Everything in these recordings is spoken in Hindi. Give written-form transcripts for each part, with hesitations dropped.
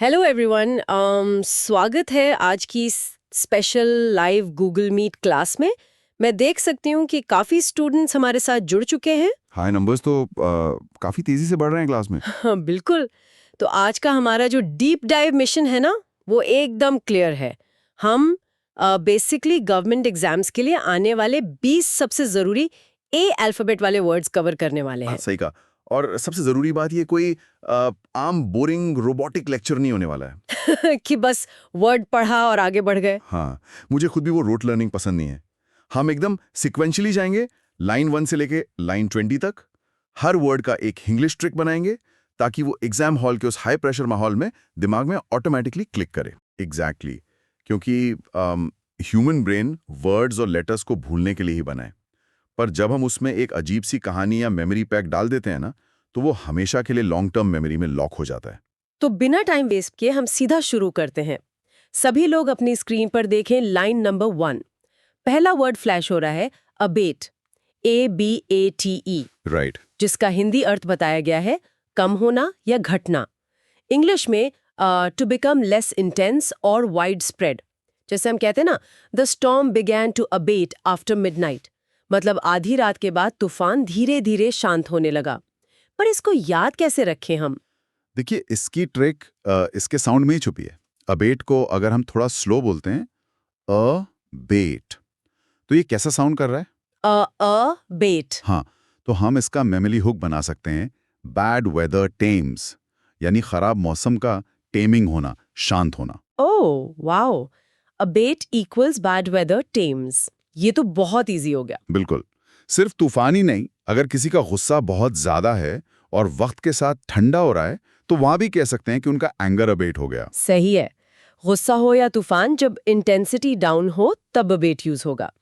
हेलो एवरीवन, स्वागत है आज की special live Google Meet class में। मैं देख सकती हूँ कि काफ़ी स्टूडेंट्स हमारे साथ जुड़ चुके हैं। हाई नंबर्स तो काफी तेजी से बढ़ रहे हैं क्लास में। हाँ, बिल्कुल। तो आज का हमारा जो डीप डाइव मिशन है ना, वो एकदम क्लियर है। हम बेसिकली गवर्नमेंट एग्जाम्स के लिए आने वाले 20 सबसे ज़रूरी ए अल्फ़ाबेट वाले वर्ड्स कवर करने वाले हैं। सही कहा। और सबसे जरूरी बात ये कोई आम बोरिंग रोबोटिक लेक्चर नहीं होने वाला है। कि बस वर्ड पढ़ा और आगे बढ़ गए। हाँ, मुझे खुद भी वो रोट लर्निंग पसंद नहीं है। हम एकदम सिक्वेंशली जाएंगे, लाइन 1 से लेके लाइन 20 तक। हर वर्ड का एक इंग्लिश ट्रिक बनाएंगे ताकि वो एग्जाम हॉल के उस हाई प्रेशर माहौल में दिमाग में ऑटोमेटिकली क्लिक करे। एग्जैक्टली क्योंकि ह्यूमन ब्रेन वर्ड्स और लेटर्स को भूलने के लिए ही बना है। पर जब हम उसमें एक अजीब सी कहानी या मेमोरी पैक डाल देते हैं ना, तो वो हमेशा के लिए लॉन्ग टर्म मेमोरी में लॉक हो जाता है। तो बिना टाइम वेस्ट किए हम सीधा शुरू करते हैं। सभी लोग अपनी स्क्रीन पर देखें लाइन नंबर 1। पहला वर्ड फ्लैश हो रहा है अबेट, ABATE, राइट। जिसका हिंदी अर्थ बताया गया है कम होना या घटना। इंग्लिश में टू बिकम लेस इंटेंस और वाइड स्प्रेड। जैसे हम कहते हैं ना, the storm began to abate after midnight, मतलब आधी रात के बाद तूफान धीरे धीरे शांत होने लगा। पर इसको याद कैसे रखें हम? देखिए, इसकी ट्रिक इसके साउंड में ही छुपी है। अबेट को अगर हम थोड़ा स्लो बोलते हैं, अ बेट, तो ये कैसा साउंड कर रहा है? बेट। हाँ, तो हम इसका मेमोरी हुक बना सकते हैं, बैड वेदर टेम्स, यानी खराब मौसम का टेमिंग होना, शांत होना। Oh wow, abate equals bad weather tames. ये तो बहुत इजी हो गया। बिल्कुल। सिर्फ तूफान ही नहीं, अगर किसी का गुस्सा बहुत ज्यादा है और वक्त के साथ ठंडा हो रहा है, तो वहां भी कह सकते हैं कि उनका एंगर अबेट हो गया। सही है। गुस्सा हो या तूफान, जब इंटेंसिटी डाउन हो तब अबेट यूज होगा।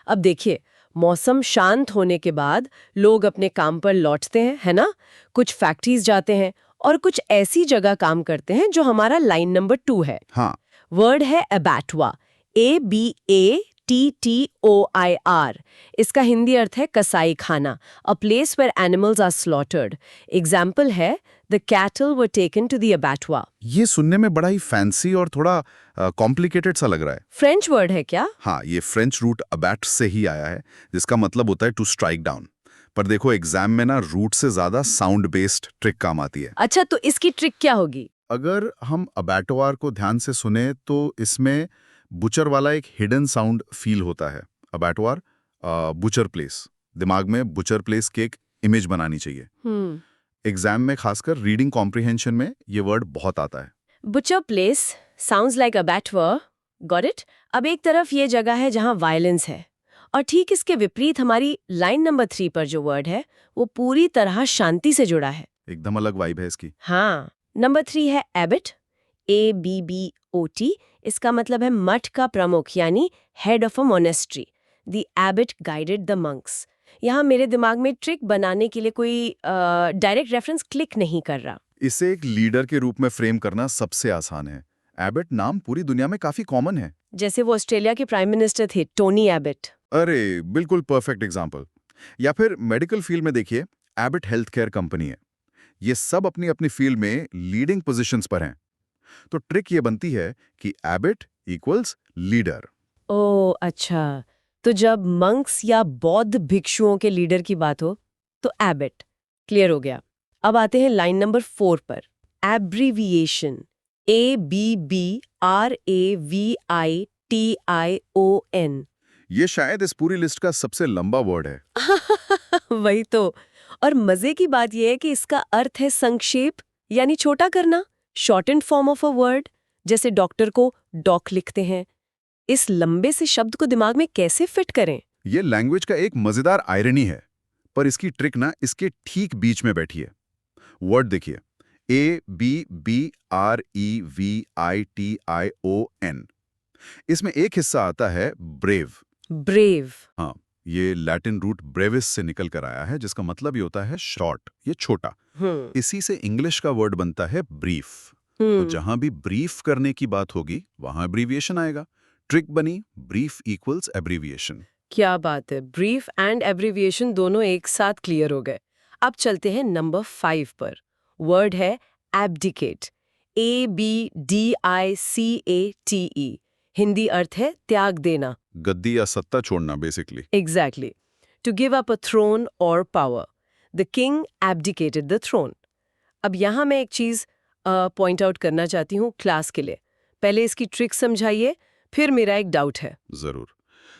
अब देखिए, मौसम शांत होने के बाद लोग अपने काम पर लौटते हैं, है ना? कुछ फैक्ट्रीज जाते हैं और कुछ ऐसी जगह काम करते हैं जो हमारा लाइन नंबर 2 है। हाँ, वर्ड है अबैटवा, ABATTOIR। इसका हिंदी अर्थ है कसाई खाना, a place where animals are slaughtered. Example है, the cattle were taken to the abattoir. ये सुनने में बड़ा ही फैंसी और थोड़ा कॉम्प्लिकेटेड सा लग रहा है। फ्रेंच वर्ड है क्या? हाँ, ये फ्रेंच रूट अबैट से ही आया है, जिसका मतलब होता है टू स्ट्राइक डाउन। पर देखो, एग्जाम में ना रूट से ज्यादा साउंड बेस्ड ट्रिक काम आती है। अच्छा, तो इसकी ट्रिक क्या होगी? अगर हम अबैटोवार को ध्यान से सुने तो इसमें बुचर वाला एक हिडन साउंड फील होता है। अबैटोवार, बुचर प्लेस, दिमाग में बुचर प्लेस की एक इमेज बनानी चाहिए। एग्जाम में खासकर रीडिंग कॉम्प्रिहेंशन में ये वर्ड बहुत आता है। Butcher place sounds like abattoir. Got it. अब एक तरफ ये जगह है जहां वायलेंस है, और ठीक इसके विपरीत हमारी लाइन नंबर 3 पर जो वर्ड है वो पूरी तरह शांति से जुड़ा है। एकदम अलग वाइब है इसकी। हाँ, नंबर 3 है एबिट, ABBOT। इसका मतलब है मठ का प्रमुख, यानी head of a monastery. The abbot guided the monks. यहाँ मेरे दिमाग में ट्रिक बनाने के लिए कोई डायरेक्ट रेफरेंस क्लिक नहीं कर रहा। इसे एक लीडर के रूप में फ्रेम करना सबसे आसान है। एबिट नाम पूरी दुनिया में काफी कॉमन है। जैसे वो ऑस्ट्रेलिया के प्राइम मिनिस्टर थे, टोनी एबिट। अरे बिल्कुल परफेक्ट एग्जाम्पल। या फिर मेडिकल फील्ड में देखिए, एबिट हेल्थ केयर कंपनी है। ये सब अपनी अपनी फील्ड में लीडिंग पोजीशंस पर हैं। तो ट्रिक ये बनती है कि एबिट इक्वल्स लीडर। ओह अच्छा, तो जब मंक्स या बौद्ध भिक्षुओं के लीडर की बात हो तो एबिट। क्लियर हो गया। अब आते हैं लाइन नंबर 4 पर, एब्रीविएशन, ABBRAVITION। ये शायद इस पूरी लिस्ट का सबसे लंबा वर्ड है। वही तो। और मजे की बात यह है कि इसका अर्थ है संक्षेप, यानी छोटा करना, shortened form of a word. जैसे डॉक्टर को डॉक लिखते हैं। इस लंबे से शब्द को दिमाग में कैसे फिट करें? ये लैंग्वेज का एक मजेदार आयरनी है, पर इसकी ट्रिक ना इसके ठीक बीच में बैठी है। वर्ड देखिए, ABBREVITION। इसमें एक हिस्सा आता है ब्रेव। ब्रेव। हाँ, ये लैटिन रूट ब्रेविस से निकल कर आया है, जिसका मतलब ये होता है शॉर्ट, ये छोटा। इसी से इंग्लिश का वर्ड बनता है ब्रीफ। तो जहां भी ब्रीफ करने की बात होगी वहां एब्रीविएशन आएगा। ट्रिक बनी, ब्रीफ इक्वल्स एब्रीविएशन। क्या बात है, ब्रीफ एंड एब्रीविएशन दोनों एक साथ क्लियर हो गए। अब चलते हैं नंबर 5 पर। वर्ड है एब्डिकेट, ABDICATE। हिंदी अर्थ है त्याग देना। गद्दी या सत्ता छोड़ना basically. Exactly. To give up a throne or power. The king abdicated the throne. अब यहाँ मैं एक चीज़ पॉइंट आउट करना चाहती हूँ क्लास के लिए। पहले इसकी ट्रिक समझाइए, फिर मेरा एक डाउट है। जरूर।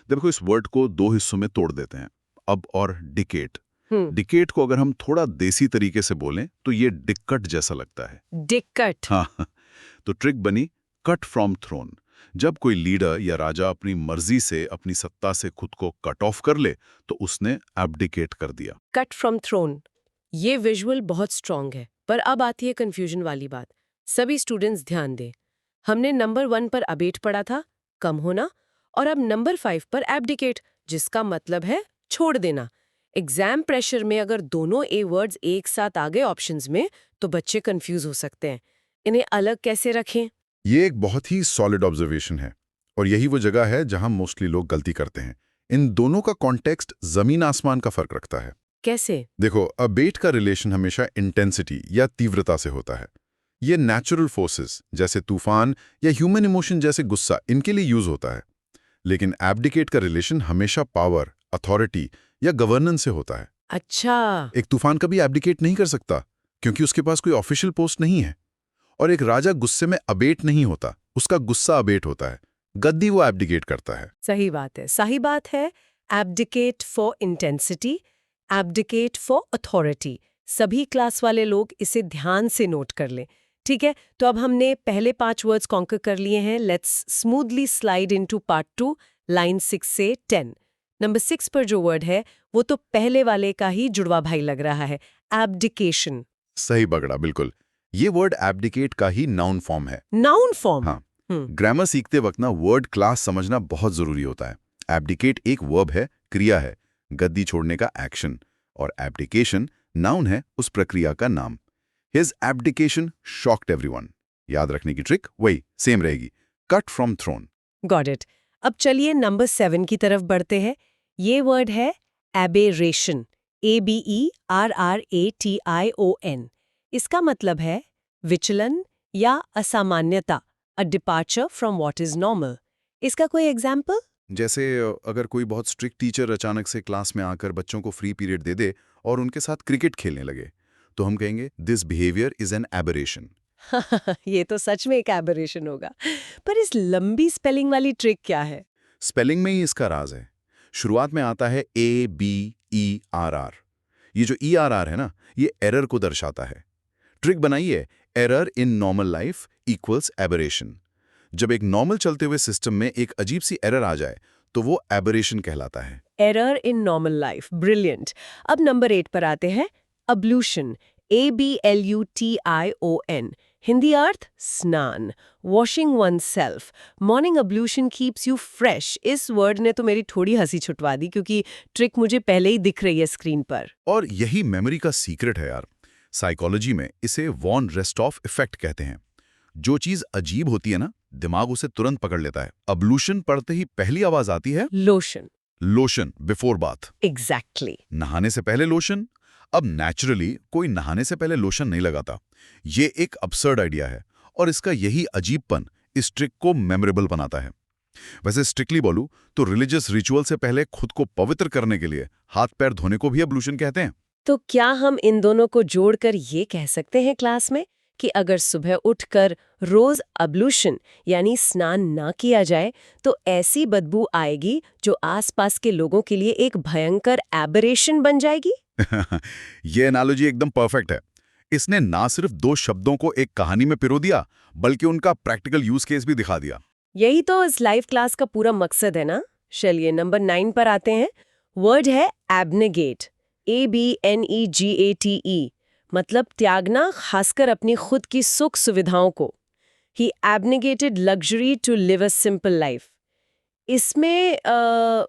देखो, इस वर्ड को दो हिस्सों में तोड़ देते हैं, अब और डिकेट। डिकेट को अगर हम थोड़ा देसी तरीके से बोलें तो ये डिक्कट जैसा लगता है। डिक्कट। हाँ, तो ट्रिक बनी कट फ्रॉम थ्रोन। जब कोई लीडर या राजा अपनी मर्जी से अपनी सत्ता से खुद को कट ऑफ कर ले तो उसने एब्डिकेट कर दिया। कट फ्रॉम थ्रोन, ये विजुअल बहुत स्ट्रांग है। पर अब आती है कंफ्यूजन वाली बात। सभी स्टूडेंट्स ध्यान दें। हमने नंबर 1 पर अबेट पढ़ा था, कम होना, और अब नंबर 5 पर एब्डिकेट, जिसका मतलब है छोड़ देना। एग्जाम प्रेशर में अगर दोनों ए वर्ड्स एक साथ आ गए ऑप्शंस में तो बच्चे कंफ्यूज हो सकते हैं। इन्हें अलग कैसे रखें? ये एक बहुत ही सॉलिड ऑब्जर्वेशन है और यही वो जगह है जहां मोस्टली लोग गलती करते हैं। इन दोनों का कॉन्टेक्स्ट जमीन आसमान का फर्क रखता है। कैसे? देखो, अबेट का रिलेशन हमेशा इंटेंसिटी या तीव्रता से होता है। ये नेचुरल फोर्सेस जैसे तूफान या ह्यूमन इमोशन जैसे गुस्सा, इनके लिए यूज होता है। लेकिन एब्डिकेट का रिलेशन हमेशा पावर, अथॉरिटी या गवर्नेंस से होता है। अच्छा। एक तूफान कभी एब्डिकेट नहीं कर सकता क्योंकि उसके पास कोई ऑफिशियल पोस्ट नहीं है। और एक राजा गुस्से में अबेट नहीं होता, उसका गुस्सा अबेट होता है। गद्दी वो एब्डिकेट करता है। सही बात है, सही बात है। Abdicate for intensity, abdicate for authority. सभी क्लास वाले लोग इसे ध्यान से नोट कर लें। ठीक है, तो अब हमने पहले 5 वर्ड्स कॉन्कर कर लिए हैं। Let's smoothly slide into part 2, line 6 से 10। नंबर 6 पर जो वर्ड है वो तो पहले वाले का ही जुड़वा भाई लग रहा है, एब्डिकेशन। सही पकड़ा, बिल्कुल। ये वर्ड एब्डिकेट का ही नाउन फॉर्म है। Noun form? हाँ। ग्रामर सीखते वक्त ना वर्ड क्लास समझना बहुत जरूरी होता है। एब्डिकेट एक वर्ब है, क्रिया है, गद्दी छोड़ने का एक्शन, और एब्डिकेशन नाउन है, उस प्रक्रिया का नाम। His abdication shocked everyone. याद रखने की ट्रिक वही सेम रहेगी, cut from throne. Got it. अब चलिए नंबर 7 की तरफ बढ़ते हैं। ये वर्ड है एबेरेशन, ABERRATION। इसका मतलब है विचलन या असामान्यता, a departure from what is normal. इसका कोई एग्जाम्पल? जैसे अगर कोई बहुत स्ट्रिक्ट टीचर अचानक से क्लास में आकर बच्चों को फ्री पीरियड दे दे और उनके साथ क्रिकेट खेलने लगे, तो हम कहेंगे this behaviour is an aberration. ये तो सच में एक एबरेशन होगा। पर इस लंबी स्पेलिंग वाली ट्रिक क्या है? स्पेलिंग में ही इसका राज है। शुरुआत में आता है ABERR। ये जो ERR है ना, ये एरर को दर्शाता है। ट्रिक बनाइए, error in normal life equals aberration. जब एक नॉर्मल चलते हुए सिस्टम में एक अजीब सी एरर आ जाए तो वो एबरेशन कहलाता है। Error in normal life, brilliant. अब नंबर 8 पर आते हैं, अब्लूशन, ABLUTION। हिंदी अर्थ स्नान, washing oneself. Morning ablution keeps you fresh. इस वर्ड ने तो मेरी थोड़ी हंसी छुटवा दी क्योंकि ट्रिक मुझे पहले ही दिख रही है स्क्रीन पर। और यही मेमोरी का सीक्रेट है यार। साइकोलॉजी में इसे वॉन रेस्टॉफ इफेक्ट कहते हैं। जो चीज अजीब होती है ना, दिमाग उसे तुरंत पकड़ लेता है। अब्लूशन पढ़ते ही पहली आवाज आती है lotion. Lotion before bath. Exactly. नहाने से पहले लोशन। अब नेचुरली कोई नहाने से पहले लोशन नहीं लगाता। ये एक absurd आइडिया है और इसका यही अजीबपन इस ट्रिक को मेमोरेबल बनाता है। वैसे स्ट्रिक्टली बोलूं तो रिलीजियस रिचुअल से पहले खुद को पवित्र करने के लिए हाथ पैर धोने को भी अब्लूशन कहते हैं। तो क्या हम इन दोनों को जोड़कर ये कह सकते हैं क्लास में कि अगर सुबह उठकर रोज अब्लूशन यानी स्नान ना किया जाए तो ऐसी बदबू आएगी जो आसपास के लोगों के लिए एक भयंकर एबरेशन बन जाएगी? ये एनालॉजी एकदम परफेक्ट है। इसने ना सिर्फ 2 शब्दों को एक कहानी में पिरो दिया, बल्कि उनका प्रैक्टिकल यूज केस भी दिखा दिया। यही तो इस लाइव क्लास का पूरा मकसद है ना। चलिए नंबर 9 पर आते हैं। वर्ड है एब्नेगेट, ABNEGATE। मतलब त्यागना, खासकर अपनी खुद की सुख सुविधाओं को। He abnegated luxury to live a simple life। इसमें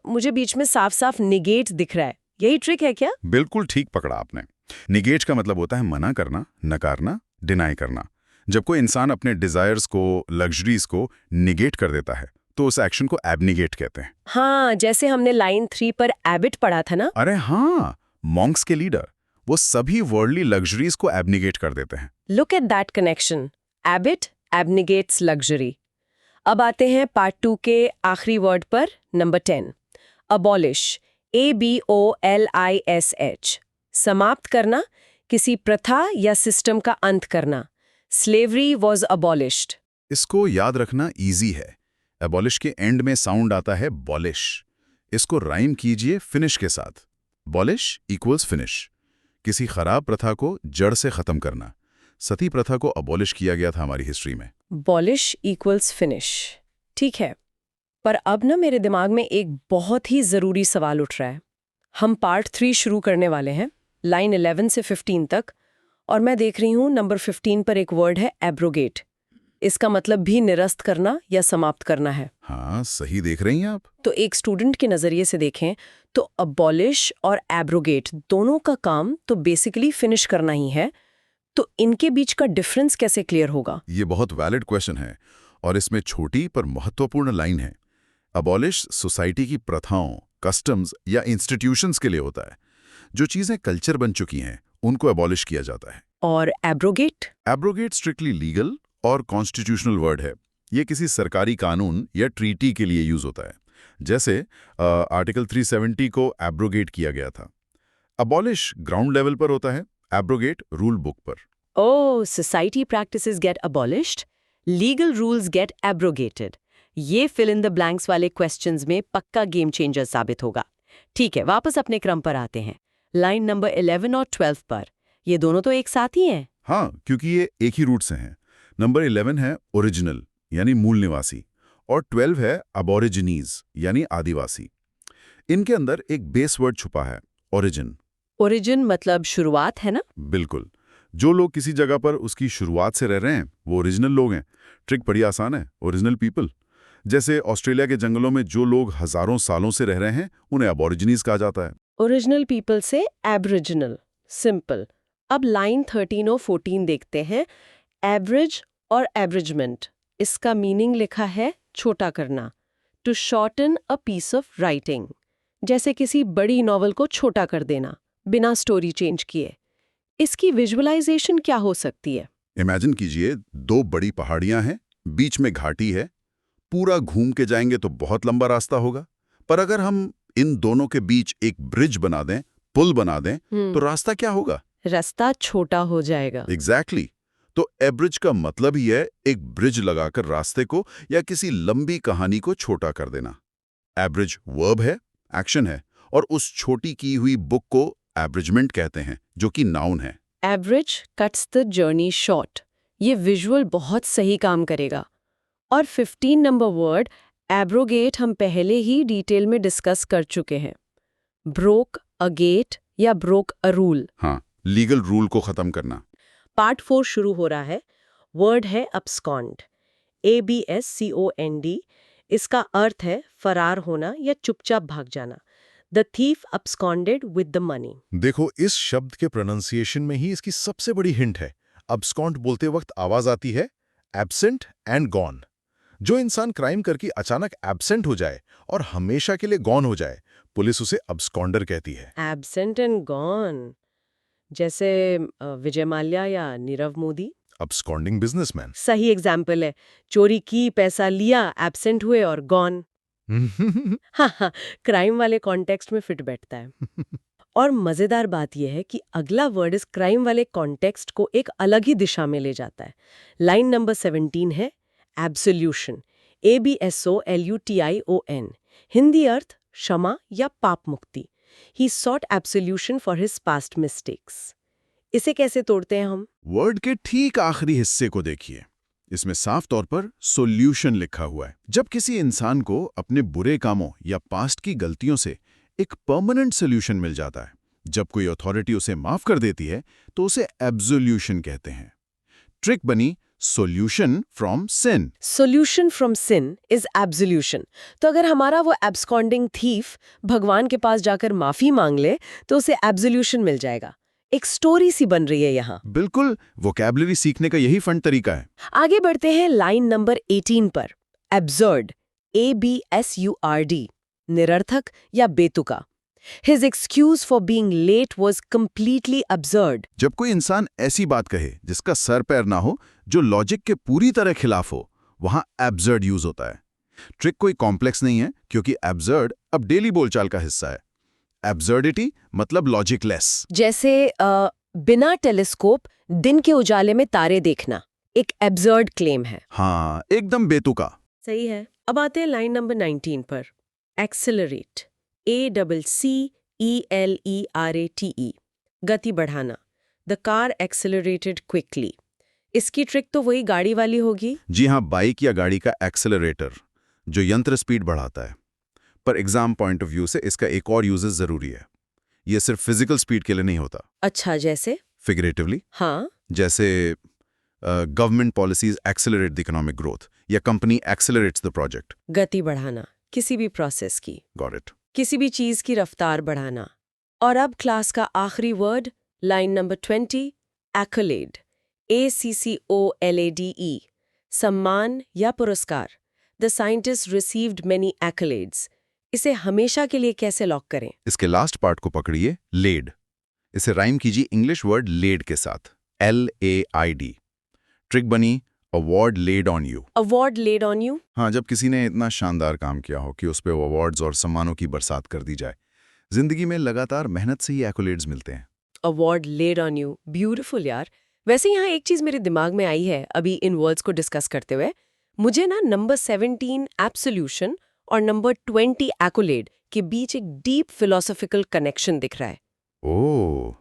मुझे बीच में साफ साफ निगेट दिख रहा है। यही ट्रिक है क्या? बिल्कुल ठीक पकड़ा आपने। निगेट का मतलब होता है मना करना, नकारना, डिनाई करना। जब कोई इंसान अपने डिजायर्स को, लग्जरीज को निगेट कर देता है तो उस एक्शन को एब्निगेट कहते हैं। हाँ, जैसे हमने लाइन 3 पर एबिट पढ़ा था ना। अरे हाँ, मॉन्क्स के लीडर वो सभी वर्ल्डली लग्जरीज को एब्निगेट कर देते हैं। Look at that connection. Abbot abnegates luxury. अब आते हैं पार्ट 2 के आखिरी वर्ड पर, नंबर 10, अबॉलिश, ABOLISH, समाप्त करना, किसी प्रथा या सिस्टम का अंत करना। Slavery was abolished. इसको याद रखना इजी है। एबॉलिश के एंड में साउंड आता है बॉलिश। इसको राइम कीजिए फिनिश के साथ। बॉलिश इक्वल्स फिनिश। किसी खराब प्रथा को जड़ से खत्म करना। सती प्रथा को अबॉलिश किया गया था हमारी हिस्ट्री में। बॉलिश इक्वल्स फिनिश, ठीक है। पर अब ना मेरे दिमाग में एक बहुत ही ज़रूरी सवाल उठ रहा है। हम पार्ट 3 शुरू करने वाले हैं, लाइन 11 से 15 तक, और मैं देख रही हूँ नंबर 15 पर एक वर्ड है एब्रोगेट। इसका मतलब भी निरस्त करना या समाप्त करना है। हाँ, सही देख रही हैं आप। तो एक स्टूडेंट के नज़रिए से देखें तो अबॉलिश और एब्रोगेट दोनों का काम तो बेसिकली फिनिश करना ही है। तो इनके बीच का डिफरेंस कैसे क्लियर होगा? ये बहुत वैलिड क्वेश्चन है और इसमें छोटी पर महत्वपूर्ण लाइन है। अबॉलिश सोसाइटी की प्रथाओं, कस्टम्स या इंस्टीट्यूशंस के लिए होता है। जो चीज़ें कल्चर बन चुकी हैं, उनको अबॉलिश किया जाता है। और एब्रोगेट? एब्रोगेट स्ट्रिक्टली लीगल और कॉन्स्टिट्यूशनल वर्ड है। ये किसी सरकारी कानून या ट्रीटी के लिए यूज होता है। जैसे आर्टिकल 370 को एब्रोगेट किया गया था। अबॉलिश ग्राउंड लेवल पर होता है, एब्रोगेट रूल बुक पर। Oh, society practices get abolished, legal rules get abrogated. ये fill in the blanks वाले questions में पक्का गेम चेंजर साबित होगा। ठीक है, वापस अपने क्रम पर आते हैं। लाइन नंबर 11 और 12 पर, ये दोनों तो एक साथ ही हैं। हाँ, क्योंकि ये एक ही रूट से हैं। नंबर 11 है ओरिजिनल यानी मूल निवासी, और 12 है अबॉरिजिनीज यानी आदिवासी। इनके अंदर एक बेस वर्ड छुपा है, ओरिजिन। ओरिजिन मतलब शुरुआत है ना? बिल्कुल। जो लोग किसी जगह पर उसकी शुरुआत से रह रहे हैं, वो ओरिजिनल लोग हैं। ट्रिक बड़ी आसान है, ओरिजिनल पीपल। जैसे ऑस्ट्रेलिया के जंगलों में जो लोग हजारों सालों से रह रहे हैं, उन्हें अबॉरिजिनीज कहा जाता है। ओरिजिनल पीपल से एब्रिजिनल, सिंपल। अब लाइन 13 और 14 देखते हैं। एवरेज और एवरेजमेंट, इसका मीनिंग लिखा है छोटा करना, to shorten a piece of writing. जैसे किसी बड़ी नॉवल को छोटा कर देना, बिना स्टोरी चेंज किए। इसकी विजुअलाइजेशन क्या हो सकती है? इमेजिन कीजिए, 2 बड़ी पहाड़ियां हैं, बीच में घाटी है। पूरा घूम के जाएंगे तो बहुत लंबा रास्ता होगा, पर अगर हम इन दोनों के बीच एक ब्रिज बना दें, पुल बना दें, तो रास्ता क्या होगा? रास्ता छोटा हो जाएगा। एग्जैक्टली। तो एब्रिज का मतलब ही है एक ब्रिज लगाकर रास्ते को या किसी लंबी कहानी को छोटा कर देना। एब्रिज वर्ब है, एक्शन है, और उस छोटी की हुई बुक को एब्रिजमेंट कहते हैं, जो कि नाउन है। Average cuts the journey short. ये विजुअल बहुत सही काम करेगा। और 15 नंबर वर्ड एब्रोगेट हम पहले ही डिटेल में डिस्कस कर चुके हैं। ब्रोक अ गेट या ब्रोक अ रूल। हाँ, लीगल रूल को खत्म करना। पार्ट 4 शुरू हो रहा है। वर्ड है अब्सकॉन्ड, ABSCOND। इसका अर्थ है फरार होना या चुपचाप भाग जाना। The thief absconded with the money। देखो, इस शब्द के प्रोनाउंसिएशन में ही इसकी सबसे बड़ी हिंट है। अब्सकॉन्ड बोलते वक्त आवाज आती है एब्सेंट एंड गॉन। जो इंसान क्राइम करके अचानक एब्सेंट हो जाए और हमेशा के लिए गॉन हो जाए, पुलिस उसे अब्सकॉन्डर कहती है। एब्सेंट एंड गॉन, जैसे विजय माल्या या नीरव मोदी। Absconding businessman. सही एग्जाम्पल है। चोरी की, पैसा लिया, एब्सेंट हुए और गॉन। हाँ, क्राइम वाले कॉन्टेक्स्ट में फिट बैठता है। और मजेदार बात यह है कि अगला वर्ड इस क्राइम वाले कॉन्टेक्स्ट को एक अलग ही दिशा में ले जाता है। लाइन नंबर 17 है एब्सोल्यूशन, ABSOLUTION। हिंदी अर्थ क्षमा या पाप मुक्ति। He sought absolution for his past mistakes. इसे कैसे तोड़ते हैं हम? वर्ड के ठीक आखिरी हिस्से को देखिए। इसमें साफ तौर पर सोल्यूशन लिखा हुआ है। जब किसी इंसान को अपने बुरे कामों या पास्ट की गलतियों से एक परमानेंट सोल्यूशन मिल जाता है, जब कोई अथॉरिटी उसे माफ कर देती है, तो उसे एब्सोल्यूशन कहते हैं। ट्रिक बनी solution from sin. Solution from sin is absolution. तो अगर हमारा वो एब्सकॉन्डिंग थीफ भगवान के पास जाकर माफी मांग ले, तो उसे एब्सोल्यूशन मिल जाएगा। एक स्टोरी सी बन रही है यहाँ। बिल्कुल, वोकैबुलरी सीखने का यही फन तरीका है। आगे बढ़ते हैं लाइन नंबर 18 पर। एब्सर्ड, ABSURD, निरर्थक या बेतुका। His excuse for being late was completely absurd. जब कोई इंसान ऐसी बात कहे जिसका सर पैर ना हो, जो लॉजिक के पूरी तरह खिलाफ हो, वहां एब्सर्ड यूज होता है। ट्रिक कोई कॉम्प्लेक्स नहीं है, क्योंकि एब्सर्ड अब डेली बोलचाल का हिस्सा है। एब्सर्डिटी मतलब लॉजिकलेस। जैसे बिना टेलीस्कोप दिन के उजाले में तारे देखना एक एब्सर्ड क्लेम है। हाँ, एकदम बेतुका। सही है। अब आते हैं लाइन नंबर 19 पर। एक्सेलरेट, ACCELERATE, गति बढ़ाना। The car accelerated quickly. इसकी ट्रिक तो वही गाड़ी वाली होगी। जी हाँ, बाइक या गाड़ी का एक्सेलरेटर, जो यंत्र स्पीड बढ़ाता है। पर एग्जाम पॉइंट ऑफ व्यू से इसका एक और यूजेस जरूरी है। यह सिर्फ फिजिकल स्पीड के लिए नहीं होता। अच्छा, जैसे? फिगरेटिवली, हाँ। जैसे government policies accelerate the economic growth, या कंपनी एक्सेलरेट्स द प्रोजेक्ट। गति बढ़ाना किसी भी प्रोसेस की, गॉट इट। किसी भी चीज की रफ्तार बढ़ाना। और अब क्लास का आखिरी word, line number 20, accolade, ACCOLADE, सम्मान या पुरस्कार। The scientist received many accolades. इसे हमेशा के लिए कैसे लॉक करें? इसके लास्ट पार्ट को पकड़िए, लेड। इसे राइम कीजिए इंग्लिश वर्ड लेड के साथ, LAID। ट्रिक बनी award laid on you. Award laid on you? हाँ, जब किसी ने इतना शानदार काम किया हो कि उस पे अवार्ड्स और सम्मानों की बरसात कर दी जाए। जिंदगी में लगातार मेहनत से ही एक्कोलेड्स मिलते हैं। Award laid on you, beautiful यार। वैसे यहाँ एक चीज मेरे दिमाग में आई है अभी इन वर्ड्स को डिस्कस करते हुए। मुझे ना नंबर 17 एब्सोल्यूशन और नंबर 20 एक्कोलेड के बीच एक डीप फिलोसॉफिकल कनेक्शन दिख रहा है। ओह,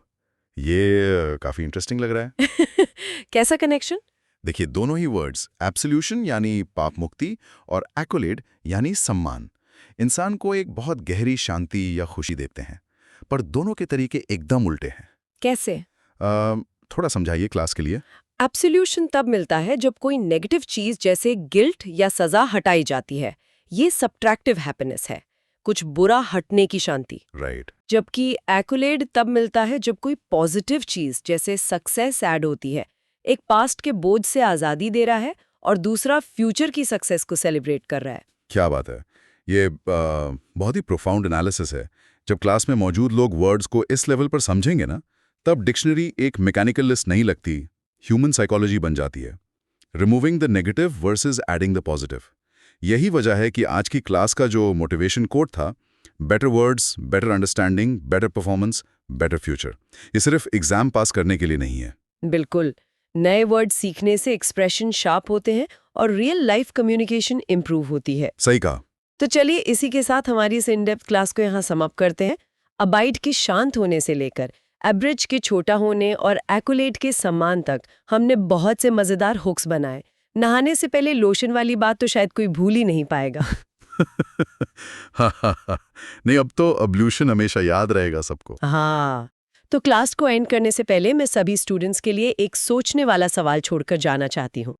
ये काफी इंटरेस्टिंग लग रहा है। कैसा कनेक्शन? देखिए, दोनों ही वर्ड्स, एब्सोल्यूशन यानी पाप मुक्ति और एक्कोलेड यानी सम्मान, इंसान को एक बहुत गहरी शांति या खुशी देते हैं। पर दोनों के तरीके एकदम उल्टे हैं। कैसे? थोड़ा समझाइए क्लास के लिए। एब्सोल्यूशन तब मिलता है जब कोई नेगेटिव चीज जैसे गिल्ट या सजा हटाई जाती है। ये सब्ट्रैक्टिव हैप्पीनेस है, कुछ बुरा हटने की शांति। राइट। जबकि एक्कोलेड तब मिलता है जब कोई पॉजिटिव चीज जैसे सक्सेस ऐड होती है। एक पास्ट के बोझ से आजादी दे रहा है और दूसरा फ्यूचर की सक्सेस को सेलिब्रेट कर रहा है। क्या बात है। ये बहुत ही प्रोफाउंड एनालिसिस है। जब क्लास में मौजूद लोग वर्ड्स को इस लेवल पर समझेंगे ना, तब डिक्शनरी एक मैकेनिकल लिस्ट नहीं लगती, ह्यूमन साइकोलॉजी बन जाती है। Removing the negative versus adding the positive. यही वजह है कि आज की क्लास का जो मोटिवेशन कोट था, better words, better understanding, better performance, better future, ये सिर्फ एग्जाम पास करने के लिए नहीं है। बिल्कुल। नए वर्ड सीखने से एक्सप्रेशन शार्प होते हैं और रियल लाइफ कम्युनिकेशन इंप्रूव होती है। सही कहा। तो चलिए इसी के साथ हमारी इस इन डेप्थ क्लास को यहाँ समाप्त करते हैं। अबाइड के शांत होने से लेकर एब्रिज के छोटा होने और एक्कोलेड के सम्मान तक हमने बहुत से मजेदार हुक्स बनाए। नहाने से पहले लोशन वाली बात तो शायद कोई भूल ही नहीं पाएगा। नहीं, अब तो अब्ल्यूशन हमेशा याद रहेगा सबको। हाँ, तो क्लास को एंड करने से पहले मैं सभी स्टूडेंट्स के लिए एक सोचने वाला सवाल छोड़कर जाना चाहती हूँ।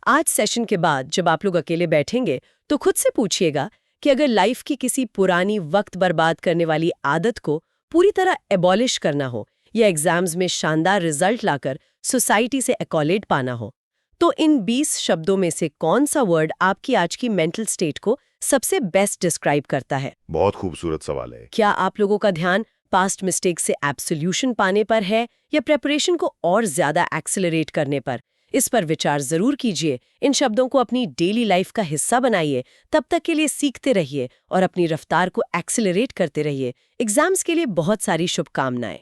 आज सेशन के बाद जब आप लोग अकेले बैठेंगे तो खुद से पूछिएगा कि अगर लाइफ की किसी पुरानी वक्त बर्बाद करने वाली आदत को पूरी तरह एबॉलिश करना हो या एग्जाम्स में शानदार रिजल्ट लाकर सोसाइटी से एक्कॉलेड पाना हो, तो इन 20 शब्दों में से कौन सा वर्ड आपकी आज की मेंटल स्टेट को सबसे बेस्ट डिस्क्राइब करता है? बहुत खूबसूरत सवाल है। क्या आप लोगों का ध्यान पास्ट मिस्टेक से एब्सोल्यूशन पाने पर है या प्रेपरेशन को और ज्यादा एक्सेलरेट करने पर? इस पर विचार जरूर कीजिए। इन शब्दों को अपनी डेली लाइफ का हिस्सा बनाइए। तब तक के लिए सीखते रहिए और अपनी रफ्तार को एक्सेलरेट करते रहिए। एग्जाम्स के लिए बहुत सारी शुभकामनाएं।